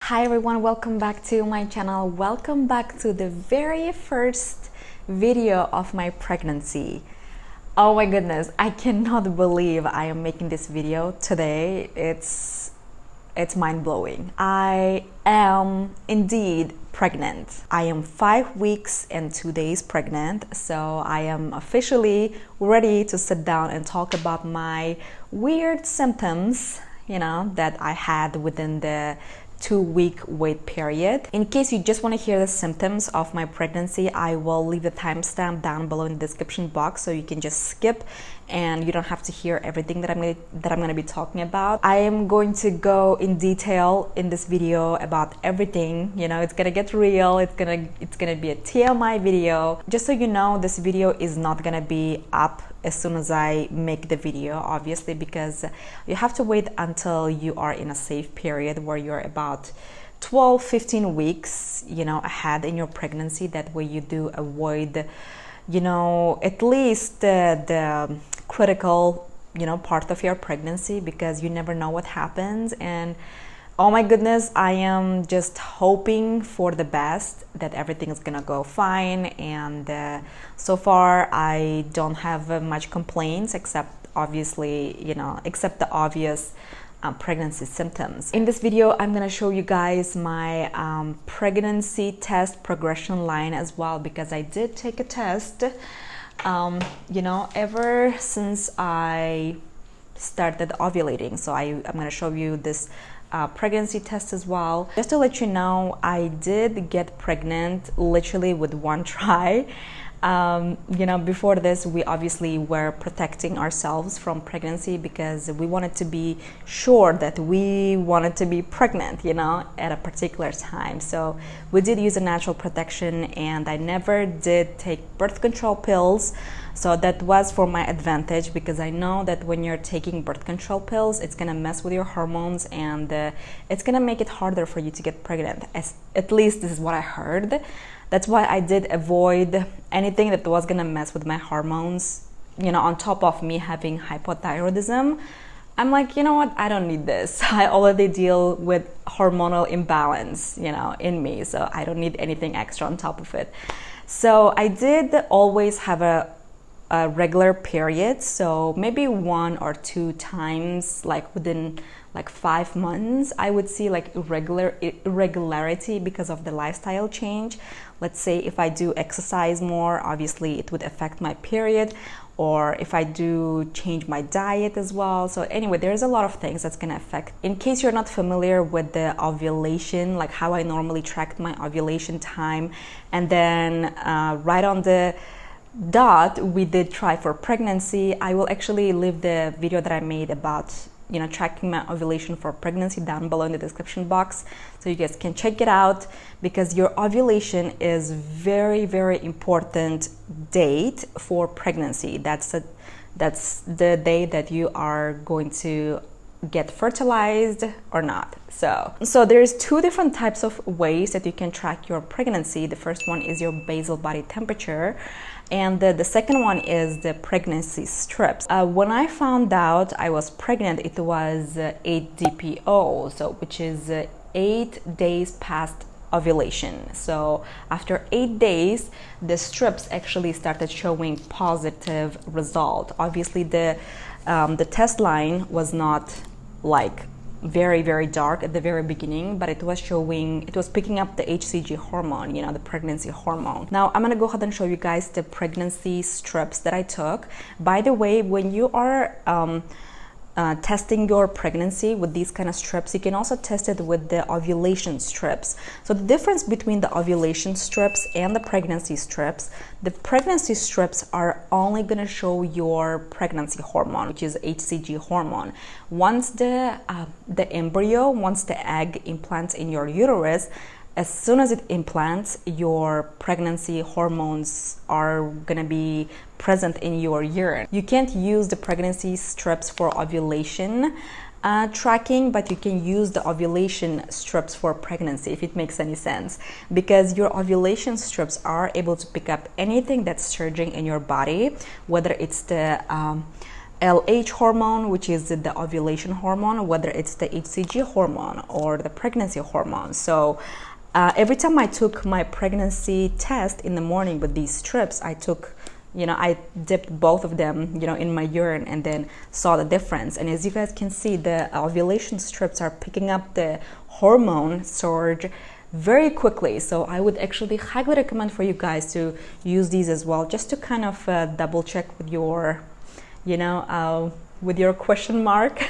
Hi everyone, welcome back to my channel. Welcome back to the very first video of my pregnancy. Oh my goodness, I cannot believe I am making this video today. It's mind-blowing. I am indeed pregnant. I am 5 weeks and 2 days pregnant, so I am officially ready to sit down and talk about my weird symptoms, that I had within the 2-week wait period. In case you just want to hear the symptoms of my pregnancy, I will leave the timestamp down below in the description box so you can just skip and you don't have to hear everything that I'm going to be talking about. I am going to go in detail in this video about everything. It's gonna get real. It's gonna be a TMI video. Just so you know, this video is not gonna be up as soon as I make the video, obviously, because you have to wait until you are in a safe period where you're about 12-15 weeks ahead in your pregnancy. That way you do avoid at least the critical part of your pregnancy, because you never know what happens. And oh my goodness, I am just hoping for the best, that everything is gonna go fine. And so far I don't have much complaints, except obviously except the obvious pregnancy symptoms. In this video, I'm gonna show you guys my pregnancy test progression line as well, because I did take a test ever since I started ovulating. So I'm gonna show you this pregnancy test as well. Just to let you know, I did get pregnant literally with one try. Before this, we obviously were protecting ourselves from pregnancy because we wanted to be sure that we wanted to be pregnant, at a particular time. So we did use a natural protection, and I never did take birth control pills. So that was for my advantage, because I know that when you're taking birth control pills, it's gonna mess with your hormones, and it's gonna make it harder for you to get pregnant. At least this is what I heard. That's why I did avoid anything that was gonna mess with my hormones. On top of me having hypothyroidism, I'm like, you know what? I don't need this. I already deal with hormonal imbalance, in me. So I don't need anything extra on top of it. So I did always have a regular period. So maybe 1 or 2 times, like within 5 months, I would see like irregularity because of the lifestyle change. Let's say if I do exercise more, obviously it would affect my period, or if I do change my diet as well. So anyway, there's a lot of things that's gonna affect. In case you're not familiar with the ovulation, like how I normally track my ovulation time, and then right on the dot we did try for pregnancy, I will actually leave the video that I made about tracking my ovulation for pregnancy down below in the description box, so you guys can check it out, because your ovulation is very, very important date for pregnancy. That's the day that you are going to get fertilized or not. So there's 2 different types of ways that you can track your pregnancy. The first one is your basal body temperature, and the second one is the pregnancy strips. When I found out I was pregnant, it was 8 DPO, so which is 8 days past ovulation. So after 8 days, the strips actually started showing positive result. Obviously the test line was not like very, very dark at the very beginning, but it was picking up the HCG hormone, the pregnancy hormone. Now I'm gonna go ahead and show you guys the pregnancy strips that I took. By the way, when you are testing your pregnancy with these kind of strips, you can also test it with the ovulation strips. So the difference between the ovulation strips and the pregnancy strips, the pregnancy strips are only going to show your pregnancy hormone, which is HCG hormone. Once the egg implants in your uterus, as soon as it implants, your pregnancy hormones are gonna be present in your urine. You can't use the pregnancy strips for ovulation tracking, but you can use the ovulation strips for pregnancy, if it makes any sense, because your ovulation strips are able to pick up anything that's surging in your body, whether it's the LH hormone, which is the ovulation hormone, whether it's the HCG hormone or the pregnancy hormone. So every time I took my pregnancy test in the morning with these strips, I took, I dipped both of them, in my urine and then saw the difference. And as you guys can see, the ovulation strips are picking up the hormone surge very quickly. So I would actually highly recommend for you guys to use these as well, just to kind of double check with your, with your question mark.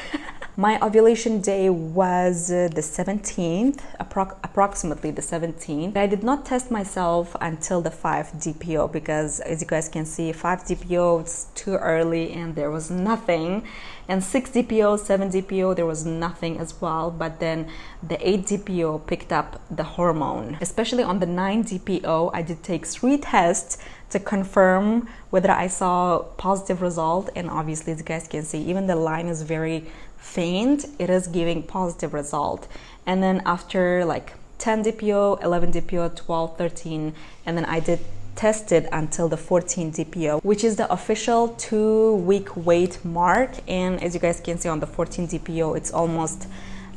My ovulation day was the 17th, approximately the 17th. I did not test myself until the 5 DPO because, as you guys can see, 5 DPO, it's too early and there was nothing. And 6 DPO, 7 DPO, there was nothing as well. But then the 8 DPO picked up the hormone. Especially on the 9 DPO, I did take 3 tests to confirm whether I saw positive result. And obviously, as you guys can see, even the line is very faint, it is giving positive result. And then after like 10 DPO, 11 DPO, 12, 13, and then I did test it until the 14 DPO, which is the official 2-week weight mark. And as you guys can see on the 14 DPO, it's almost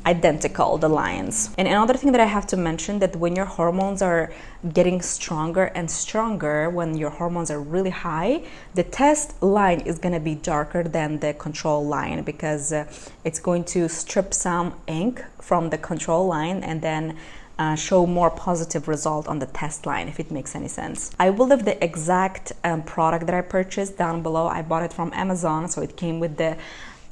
identical, the lines. And another thing that I have to mention, that when your hormones are getting stronger and stronger, when your hormones are really high, the test line is going to be darker than the control line, because it's going to strip some ink from the control line and then show more positive result on the test line, if it makes any sense. I will leave the exact product that I purchased down below. I bought it from Amazon, so it came with the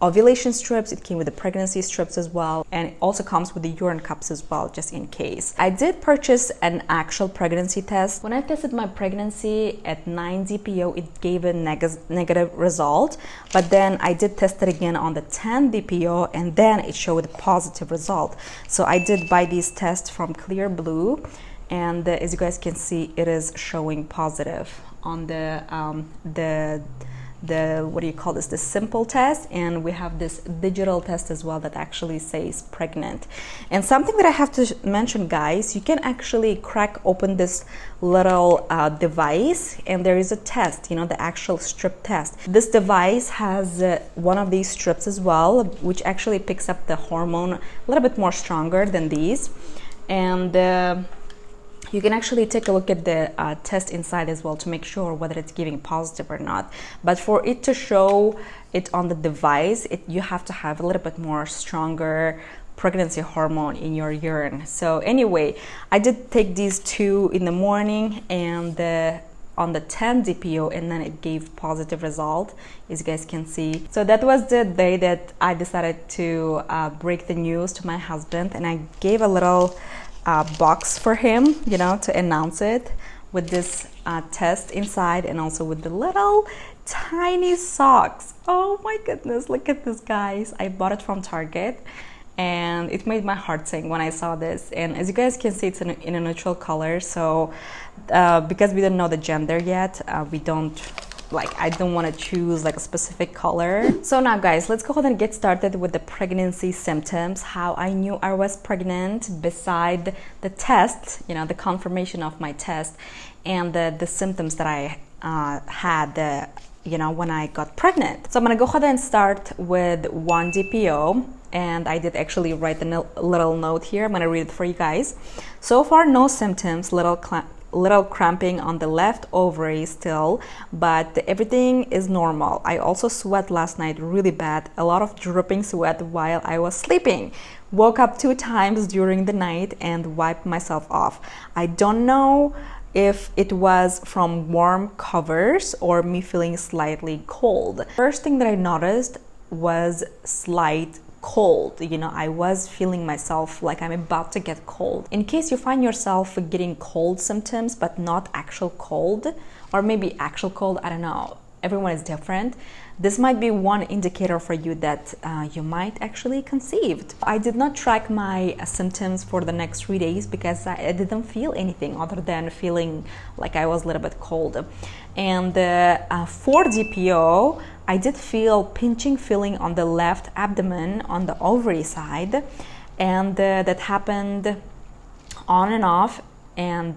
ovulation strips, it came with the pregnancy strips as well, and it also comes with the urine cups as well, just in case. I did purchase an actual pregnancy test. When I tested my pregnancy at 9 DPO, it gave a negative result, but then I did test it again on the 10 DPO, and then it showed a positive result. So I did buy these tests from Clear Blue, and as you guys can see, it is showing positive on the what do you call this, the simple test, and we have this digital test as well that actually says pregnant. And something that I have to mention, guys, you can actually crack open this little device, and there is a test, the actual strip test. This device has one of these strips as well, which actually picks up the hormone a little bit more stronger than these. And you can actually take a look at the test inside as well to make sure whether it's giving positive or not. But for it to show it on the device, you have to have a little bit more stronger pregnancy hormone in your urine. So anyway, I did take these 2 in the morning and on the 10 DPO, and then it gave positive result, as you guys can see. So that was the day that I decided to break the news to my husband, and I gave a little box for him, to announce it, with this test inside, and also with the little tiny socks. Oh my goodness, look at this, guys. I bought it from Target, and it made my heart sing when I saw this. And as you guys can see, it's in a neutral color. So because we don't know the gender yet, I don't want to choose like a specific color. So now, guys, let's go ahead and get started with the pregnancy symptoms, how I knew I was pregnant beside the test, the confirmation of my test, and the symptoms that I had when I got pregnant. So I'm gonna go ahead and start with 1 DPO, and I did actually write a little note here. I'm gonna read it for you guys. So far, no symptoms, little cramping on the left ovary still, but everything is normal. I also sweat last night really bad, a lot of dripping sweat while I was sleeping. Woke up 2 times during the night and wiped myself off. I don't know if it was from warm covers or me feeling slightly cold. First thing that I noticed was slight cold. I was feeling myself like I'm about to get cold. In case you find yourself getting cold symptoms but not actual cold, or maybe actual cold, I don't know, everyone is different, this might be one indicator for you that you might actually conceived. I did not track my symptoms for the next 3 days because I didn't feel anything other than feeling like I was a little bit cold. And 4 DPO, I did feel pinching feeling on the left abdomen on the ovary side, and that happened on and off and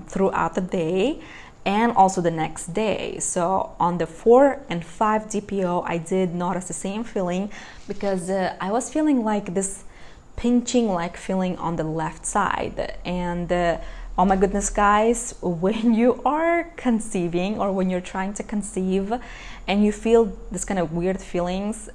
throughout the day. and also the next day. So on the 4 and 5 DPO, I did notice the same feeling, because I was feeling like this pinching like feeling on the left side. And oh my goodness, guys, when you are conceiving or when you're trying to conceive and you feel this kind of weird feelings,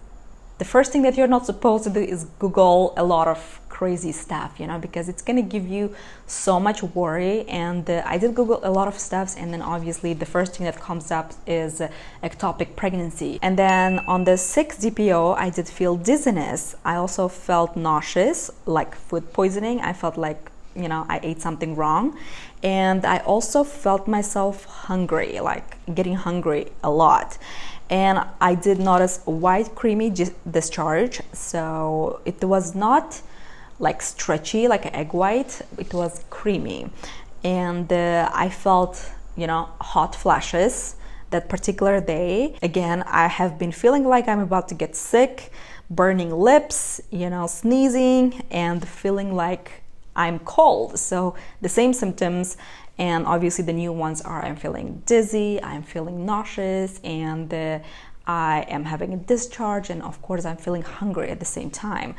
the first thing that you're not supposed to do is Google a lot of crazy stuff, you know, because it's gonna give you so much worry. And I did Google a lot of stuff, and then obviously the first thing that comes up is ectopic pregnancy. And then on the 6th DPO, I did feel dizziness. I also felt nauseous, like food poisoning. I felt like, you know, I ate something wrong. And I also felt myself hungry, like getting hungry a lot. And I did notice white creamy discharge. So it was not like stretchy like egg white, it was creamy. And I felt, you know, hot flashes that particular day. Again, I have been feeling like I'm about to get sick, burning lips, you know, sneezing, and feeling like I'm cold. So the same symptoms. And obviously the new ones are I'm feeling dizzy, I'm feeling nauseous, and I am having a discharge, and of course I'm feeling hungry at the same time.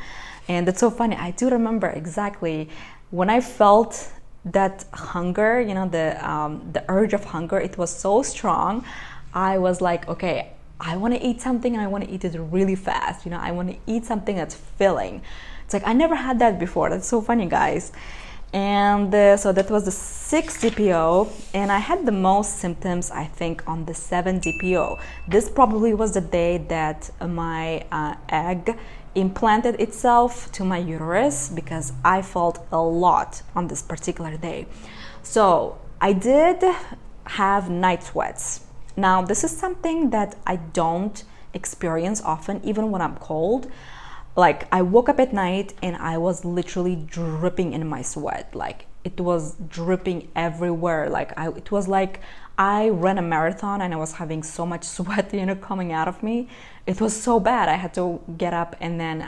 And it's so funny, I do remember exactly when I felt that hunger, you know, the urge of hunger, it was so strong. I was like, okay, I want to eat something, and I want to eat it really fast. You know, I want to eat something that's filling. It's like I never had that before. That's so funny, guys. And so that was the 6th DPO, and I had the most symptoms, I think, on the 7th DPO. This probably was the day that my egg implanted itself to my uterus, because I felt a lot on this particular day. So I did have night sweats. Now, this is something that I don't experience often, even when I'm cold. Like, I woke up at night and I was literally dripping in my sweat. Like, it was dripping everywhere. Like, it was like I ran a marathon and I was having so much sweat, you know, coming out of me. It was so bad. I had to get up and then,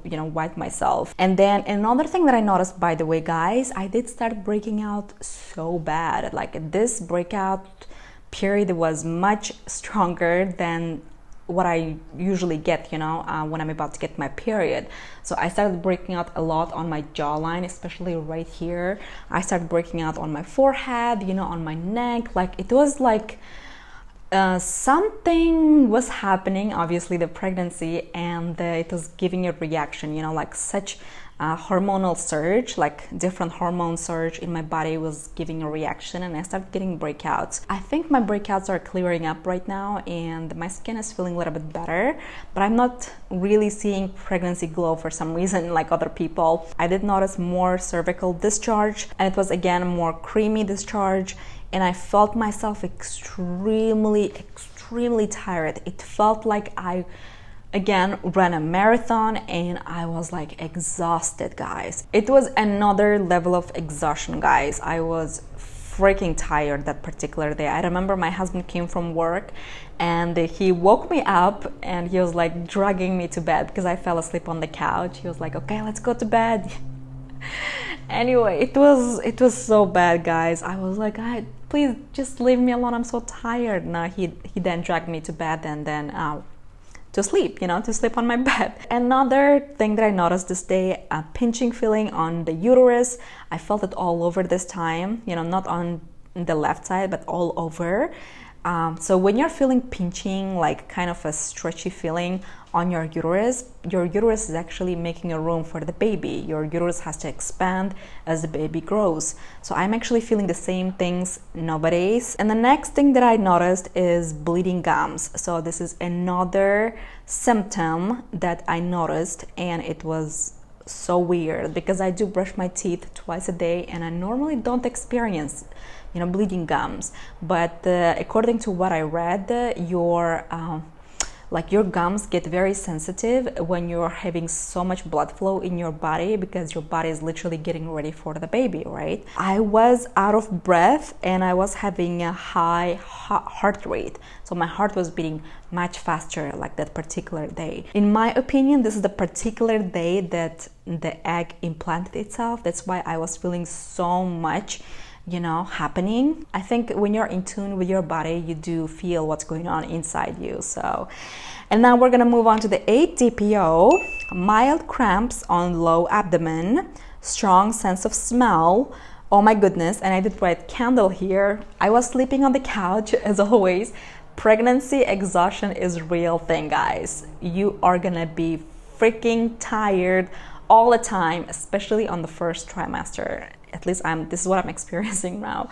you know, wipe myself. And then another thing that I noticed, by the way, guys, I did start breaking out so bad. Like, this breakout period was much stronger than what I usually get, you know, when I'm about to get my period. So I started breaking out a lot on my jawline, especially right here. I started breaking out on my forehead, you know, on my neck. Like, it was like something was happening, obviously the pregnancy, and it was giving a reaction, you know, like such hormonal surge, like different hormone surge in my body was giving a reaction, and I started getting breakouts. I think my breakouts are clearing up right now, and my skin is feeling a little bit better, but I'm not really seeing pregnancy glow for some reason like other people. I did notice more cervical discharge, and it was again more creamy discharge, and I felt myself extremely tired. It felt like I again ran a marathon, and I was like exhausted, guys. It was another level of exhaustion, guys. I was freaking tired that particular day. I remember my husband came from work and he woke me up and he was like dragging me to bed because I fell asleep on the couch. He was like, okay, let's go to bed. Anyway, it was so bad, guys. I was like, please just leave me alone, I'm so tired. Now he then dragged me to bed, and then to sleep, you know, to sleep on my bed. Another thing that I noticed this day, a pinching feeling on the uterus. I felt it all over this time, you know, not on the left side, but all over. So when you're feeling pinching, like kind of a stretchy feeling on your uterus is actually making a room for the baby. Your uterus has to expand as the baby grows. So I'm actually feeling the same things nowadays. And the next thing that I noticed is bleeding gums. So this is another symptom that I noticed, and it was so weird because I do brush my teeth twice a day, and I normally don't experience, you know, bleeding gums. But according to what I read, your gums get very sensitive when you're having so much blood flow in your body, because your body is literally getting ready for the baby, right? I was out of breath and I was having a high heart rate. So my heart was beating much faster like that particular day. In my opinion, this is the particular day that the egg implanted itself. That's why I was feeling so much, you know, happening. I think when you're in tune with your body, you do feel what's going on inside you. So, and now we're gonna move on to the 8 DPO, mild cramps on low abdomen, strong sense of smell. Oh my goodness, and I did write candle here. I was sleeping on the couch as always. Pregnancy exhaustion is real thing, guys. You are gonna be freaking tired all the time, especially on the first trimester. At least this is what I'm experiencing now.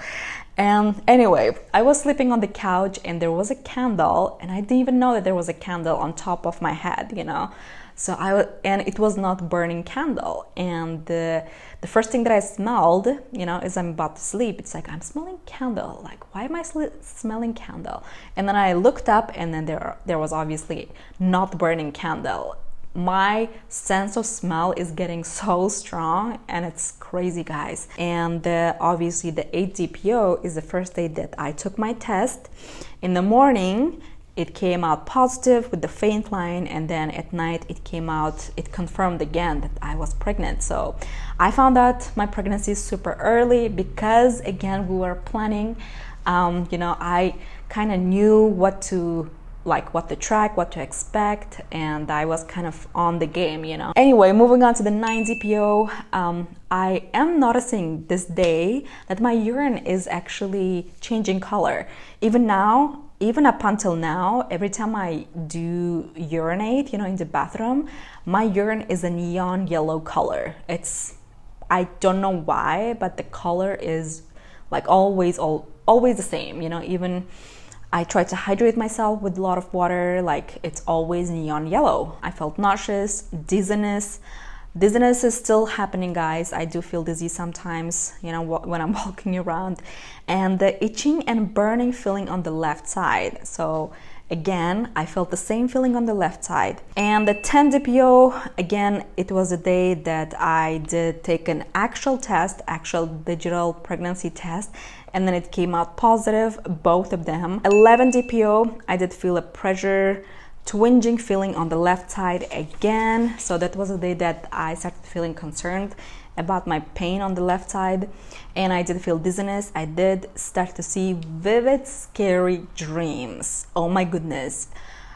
And anyway, I was sleeping on the couch and there was a candle, and I didn't even know that there was a candle on top of my head, you know. So and it was not burning candle. And the first thing that I smelled, you know, as I'm about to sleep, it's like, I'm smelling candle. Like, why am I smelling candle? And then I looked up, and then there was obviously not burning candle. My sense of smell is getting so strong, and it's crazy, guys. And obviously the 8 DPO is the first day that I took my test. In the morning, it came out positive with the faint line, and then at night it came out, it confirmed again that I was pregnant. So I found out my pregnancy super early because, again, we were planning. You know, I kind of knew what to track, what to expect, and I was kind of on the game, you know. Anyway, moving on to the 9 DPO, I am noticing this day that my urine is actually changing color. Even up until now, every time I do urinate, you know, in the bathroom, my urine is a neon yellow color. I don't know why, but the color is like always the same, you know. Even I try to hydrate myself with a lot of water, like it's always neon yellow. I felt nauseous, dizziness. Dizziness is still happening, guys. I do feel dizzy sometimes, you know, when I'm walking around. And the itching and burning feeling on the left side. So again, I felt the same feeling on the left side. And the 10 DPO, again, it was a day that I did take an actual digital pregnancy test, and then it came out positive, both of them. 11 DPO, I did feel a pressure, twinging feeling on the left side again. So that was a day that I started feeling concerned about my pain on the left side, and I did feel dizziness. I did start to see vivid, scary dreams. Oh my goodness.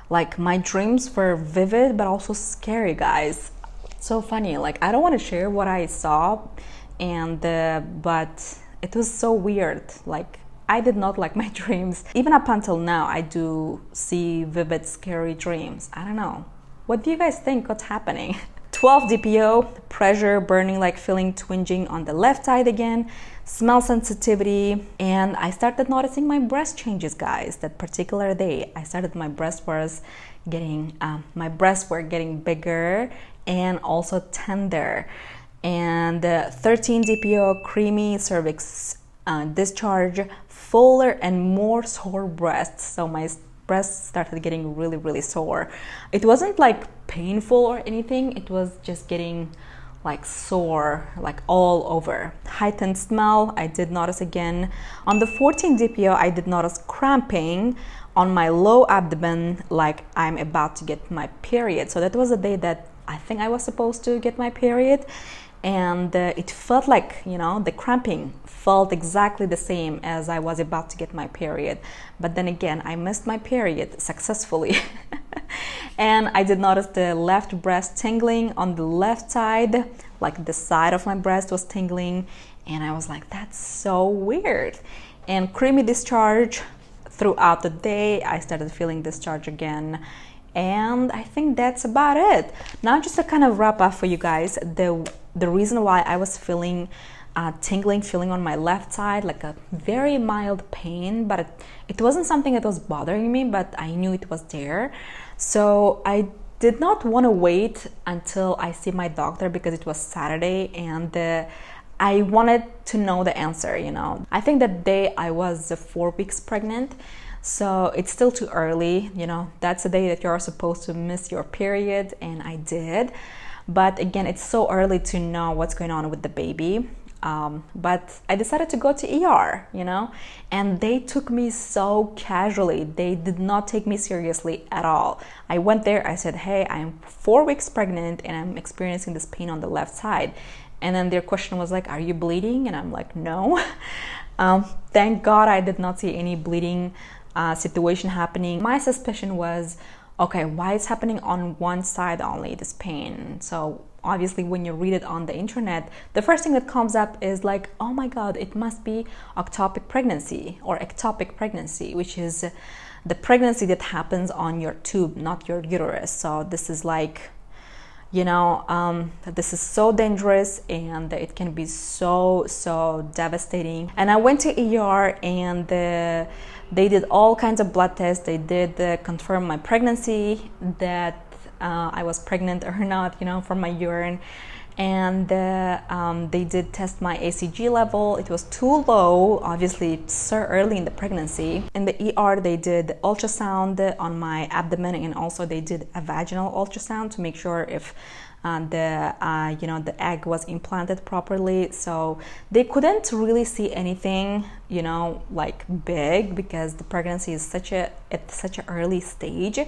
Like, my dreams were vivid but also scary, guys. So funny. Like, I don't want to share what I saw, and but it was so weird. Like, I did not like my dreams. Even up until now, I do see vivid, scary dreams. I don't know. What do you guys think? What's happening? 12 DPO, pressure, burning, like feeling twinging on the left side again, smell sensitivity, and I started noticing my breast changes, guys. That particular day, my breasts were getting bigger and also tender. And 13 DPO, creamy cervix discharge, fuller and more sore breasts. So my breasts started getting really, really sore. It wasn't like painful or anything, it was just getting like sore, like all over. Heightened smell, I did notice again. On the 14 DPO, I did notice cramping on my low abdomen, like I'm about to get my period. So that was a day that I think I was supposed to get my period. And it felt like, you know, the cramping felt exactly the same as I was about to get my period. But then again, I missed my period successfully. And I did notice the left breast tingling on the left side, like the side of my breast was tingling. And I was like, that's so weird. And creamy discharge throughout the day. I started feeling discharge again. And I think that's about it. Now, just to kind of wrap up for you guys, the reason why I was feeling tingling feeling on my left side, like a very mild pain, but it wasn't something that was bothering me, but I knew it was there. So I did not want to wait until I see my doctor because it was Saturday, and I wanted to know the answer, you know. I think that day I was 4 weeks pregnant. So it's still too early, you know. That's the day that you're supposed to miss your period, and I did. But again, it's so early to know what's going on with the baby. But I decided to go to ER, you know, and they took me so casually. They did not take me seriously at all. I went there, I said, hey, I'm 4 weeks pregnant and I'm experiencing this pain on the left side. And then their question was like, are you bleeding? And I'm like, no. Thank God I did not see any bleeding situation happening. My suspicion was, okay, why is happening on one side only, this pain? So obviously when you read it on the internet, the first thing that comes up is like, oh my God, it must be ectopic pregnancy or ectopic pregnancy, which is the pregnancy that happens on your tube, not your uterus. So this is like, you know, this is so dangerous, and it can be so devastating. And I went to ER, and they did all kinds of blood tests. They did confirm my pregnancy, that I was pregnant or not, you know, from my urine. And they did test my ACG level. It was too low, obviously so early in the pregnancy. In the ER, they did ultrasound on my abdomen, and also they did a vaginal ultrasound to make sure if the egg was implanted properly. So they couldn't really see anything, you know, like big, because the pregnancy is at such an early stage.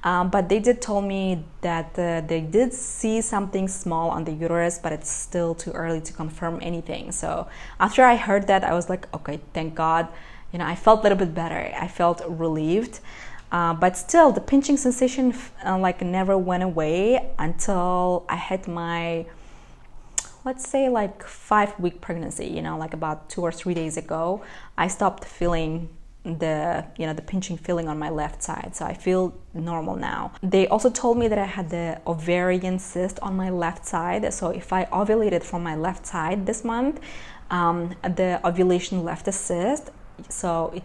But they did tell me that they did see something small on the uterus, but it's still too early to confirm anything. So after I heard that, I was like, okay, thank God. You know, I felt a little bit better. I felt relieved. But still, the pinching sensation like never went away until I had my, let's say, like 5-week pregnancy. You know, like about 2 or 3 days ago, I stopped feeling the pinching feeling on my left side, so I feel normal now. They also told me that I had the ovarian cyst on my left side, so if I ovulated from my left side this month, the ovulation left a cyst, so it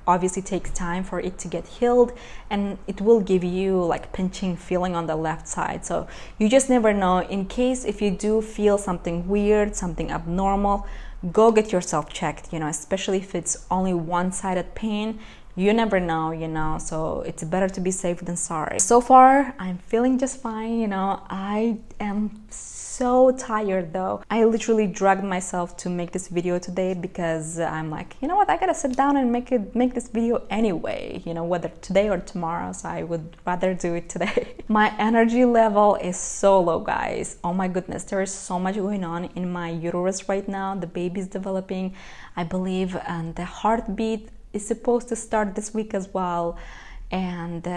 obviously takes time for it to get healed, and it will give you like pinching feeling on the left side. So you just never know. In case if you do feel something weird, something abnormal, go get yourself checked, you know, especially if it's only one-sided pain. You never know, you know, so it's better to be safe than sorry. So far, I'm feeling just fine, you know. I am so tired though. I literally dragged myself to make this video today because I'm like, you know what, I gotta sit down and make this video anyway, you know, whether today or tomorrow, so I would rather do it today. My energy level is so low, guys. Oh my goodness, there is so much going on in my uterus right now. The baby's developing, I believe, and the heartbeat is supposed to start this week as well. And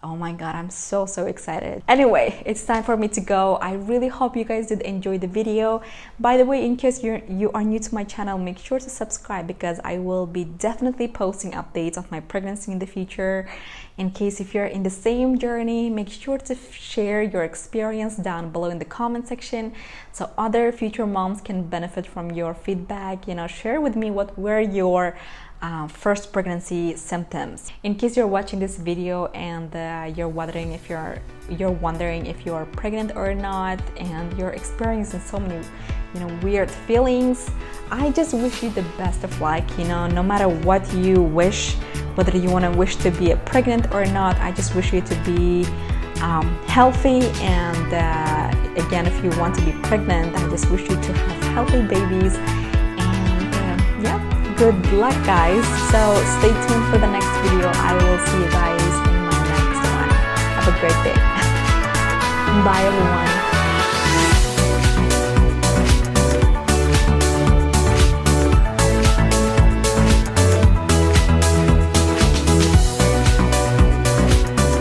oh my God, I'm so excited. Anyway, it's time for me to go. I really hope you guys did enjoy the video. By the way, in case you are new to my channel, make sure to subscribe, because I will be definitely posting updates of my pregnancy in the future. In case if you're in the same journey, make sure to share your experience down below in the comment section, so other future moms can benefit from your feedback. You know, share with me what were your first pregnancy symptoms. In case you're watching this video and you're wondering if you're pregnant or not, and you're experiencing so many, you know, weird feelings, I just wish you the best of luck. You know, no matter what you wish, whether you want to wish to be pregnant or not, I just wish you to be healthy. And again, if you want to be pregnant, I just wish you to have healthy babies. And yeah, good luck, guys. So stay tuned for the next video. I will see you guys in my next one. Have a great day. Bye, everyone.